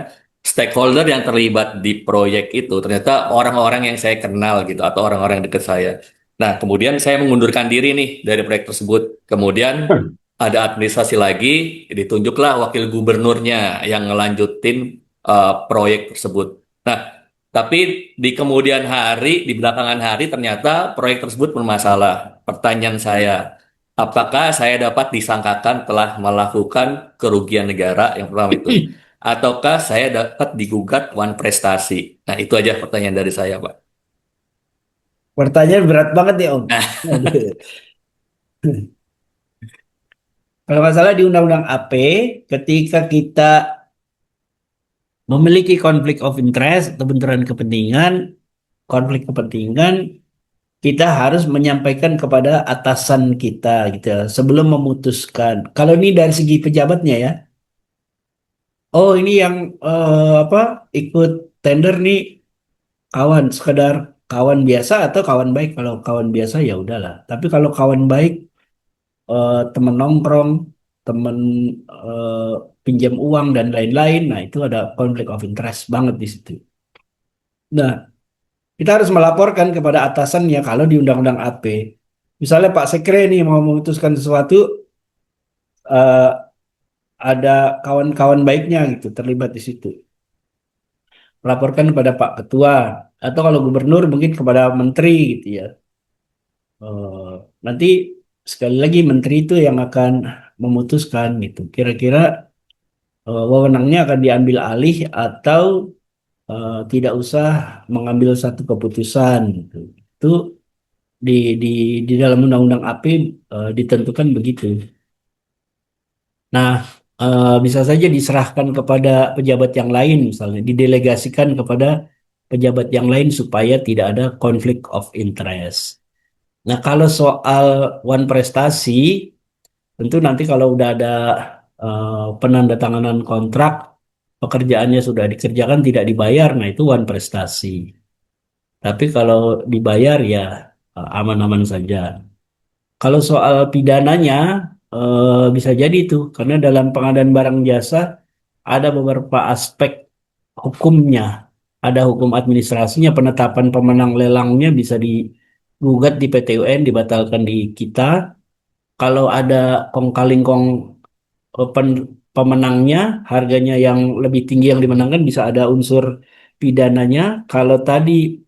stakeholder yang terlibat di proyek itu ternyata orang-orang yang saya kenal gitu atau orang-orang dekat saya. Nah, kemudian saya mengundurkan diri nih dari proyek tersebut. Kemudian ada administrasi lagi, ditunjuklah wakil gubernurnya yang ngelanjutin proyek tersebut. Nah, tapi di kemudian hari, di belakangan hari ternyata proyek tersebut bermasalah. Pertanyaan saya, apakah saya dapat disangkakan telah melakukan kerugian negara yang pertama itu? Ataukah saya dapat digugat wan prestasi? Nah, itu aja pertanyaan dari saya, Pak. Pertanyaan berat banget ya Om. Kalau nggak salah di Undang-Undang AP, ketika kita memiliki konflik of interest atau benturan kepentingan, konflik kepentingan, kita harus menyampaikan kepada atasan kita gitu ya, sebelum memutuskan. Kalau ini dari segi pejabatnya ya, oh ini yang apa ikut tender nih kawan sekedar kawan biasa atau kawan baik. Kalau kawan biasa ya udahlah. Tapi kalau kawan baik, temen nongkrong, temen eh, pinjam uang dan lain-lain, nah itu ada konflik of interest banget di situ. Nah, kita harus melaporkan kepada atasannya kalau di Undang-Undang AP. Misalnya Pak Sekre nih mau memutuskan sesuatu, eh, ada kawan-kawan baiknya gitu terlibat di situ. Melaporkan kepada Pak Ketua atau kalau gubernur mungkin kepada menteri gitu ya. Eh, Nanti sekali lagi menteri itu yang akan memutuskan gitu. Kira-kira wewenangnya akan diambil alih atau tidak usah mengambil satu keputusan gitu. Itu di di di dalam Undang-Undang AP ditentukan begitu. Nah, bisa saja diserahkan kepada pejabat yang lain, misalnya didelegasikan kepada pejabat yang lain supaya tidak ada konflik of interest. Nah, kalau soal one prestasi, tentu nanti kalau udah ada penandatanganan kontrak, pekerjaannya sudah dikerjakan tidak dibayar, nah itu one prestasi. Tapi kalau dibayar ya aman-aman saja. Kalau soal pidananya bisa jadi itu karena dalam pengadaan barang jasa ada beberapa aspek hukumnya. Ada hukum administrasinya, penetapan pemenang lelangnya bisa digugat di PT UN, dibatalkan di kita. Kalau ada kong kali kong pemenangnya, harganya yang lebih tinggi yang dimenangkan bisa ada unsur pidananya. Kalau tadi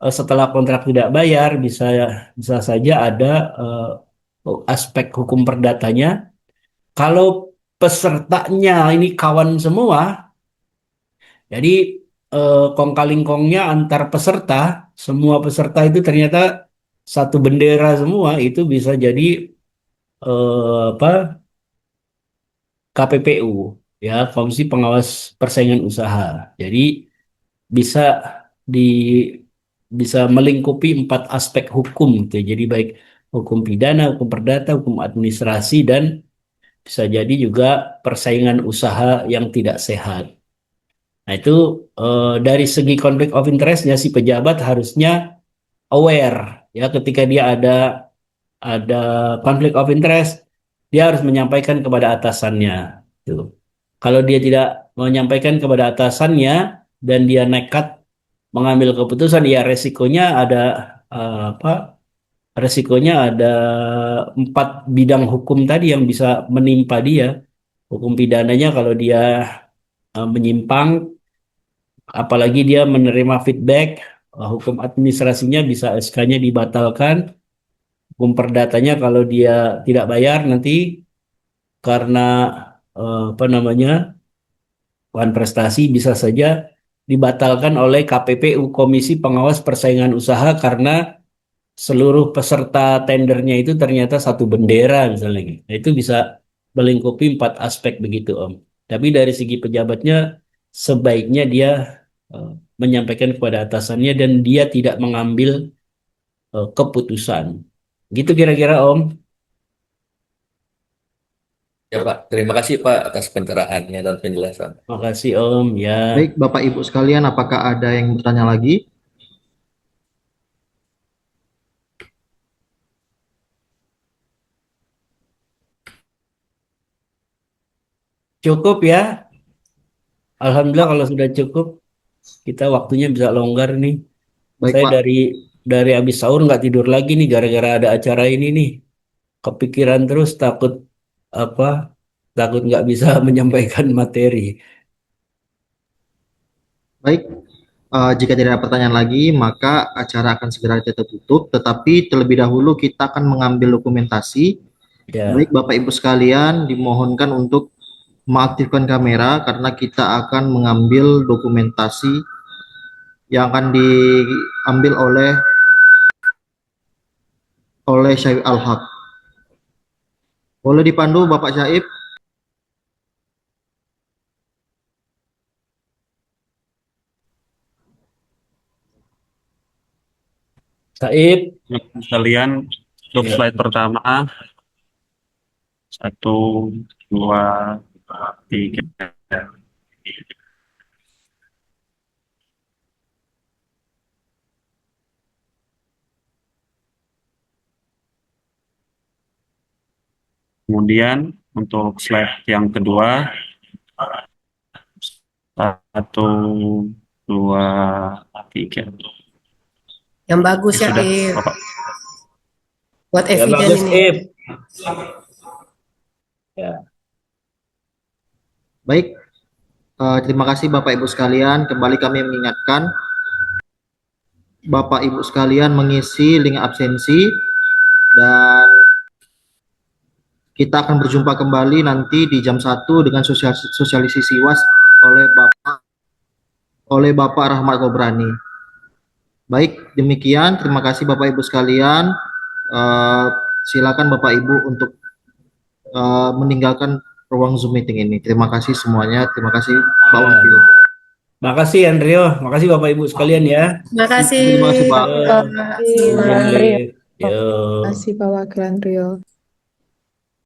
setelah kontrak tidak bayar bisa bisa saja ada aspek hukum perdatanya. Kalau pesertanya ini kawan semua, jadi kong kali kongnya antar peserta, semua peserta itu ternyata satu bendera semua, itu bisa jadi apa KPPU ya, Komisi Pengawas Persaingan Usaha. Jadi bisa di bisa melingkupi empat aspek hukum gitu ya. Jadi baik hukum pidana, hukum perdata, hukum administrasi dan bisa jadi juga persaingan usaha yang tidak sehat. Nah, itu dari segi konflik of interestnya si pejabat harusnya aware ya ketika dia ada konflik of interest, dia harus menyampaikan kepada atasannya. Tuh. Kalau dia tidak menyampaikan kepada atasannya dan dia nekat mengambil keputusan, ya resikonya ada apa? Resikonya ada empat bidang hukum tadi yang bisa menimpa dia. Hukum pidananya kalau dia menyimpang, apalagi dia menerima feedback, hukum administrasinya bisa SK-nya dibatalkan, hukum perdatanya kalau dia tidak bayar nanti karena apa namanya Wan prestasi bisa saja dibatalkan oleh KPPU Komisi Pengawas Persaingan Usaha karena seluruh peserta tendernya itu ternyata satu bendera misalnya gitu. Nah, itu bisa melingkupi empat aspek begitu Om. Tapi dari segi pejabatnya sebaiknya dia eh, menyampaikan kepada atasannya dan dia tidak mengambil keputusan. Gitu kira-kira Om. Ya Pak, terima kasih Pak atas pencerahannya dan penjelasan. Makasih Om ya. Baik, Bapak Ibu sekalian, apakah ada yang bertanya lagi? Cukup ya. Alhamdulillah kalau sudah cukup kita waktunya bisa longgar nih. Baik, Saya Pak. dari habis sahur nggak tidur lagi nih gara-gara ada acara ini nih. Kepikiran terus takut apa? Takut nggak bisa menyampaikan materi. Baik, jika tidak ada pertanyaan lagi, maka acara akan segera kita tutup. Tetapi terlebih dahulu kita akan mengambil dokumentasi. Baik, Ya, Bapak Ibu sekalian, dimohonkan untuk mengaktifkan kamera karena kita akan mengambil dokumentasi yang akan diambil oleh Syaib Al-Haq. Boleh dipandu, Bapak Syaib? Saib, Sekalian, untuk Ya. slide pertama, 1, 2, 3. Kemudian untuk slide yang kedua, 1, 2, 3. Yang bagus ya, Sudah, Ib. Bapak. Buat ya eviden bagus, ini. Ib. Ya. Baik, terima kasih Bapak Ibu sekalian. Kembali kami mengingatkan Bapak Ibu sekalian mengisi link absensi dan kita akan berjumpa kembali nanti di jam 1 dengan sosialisasi UAS oleh Bapak Rahmat Gobrani. Baik, demikian. Terima kasih Bapak Ibu sekalian. Silakan Bapak Ibu untuk meninggalkan ruang Zoom meeting ini. Terima kasih semuanya. Terima kasih Pak Wakil. Makasih Andrio, makasih Bapak Ibu sekalian ya. Terima kasih. Terima kasih Pak. Yo. Terima kasih, Pak Yo. Andrio. Yo. Terima kasih, Pak Wakil Andrio.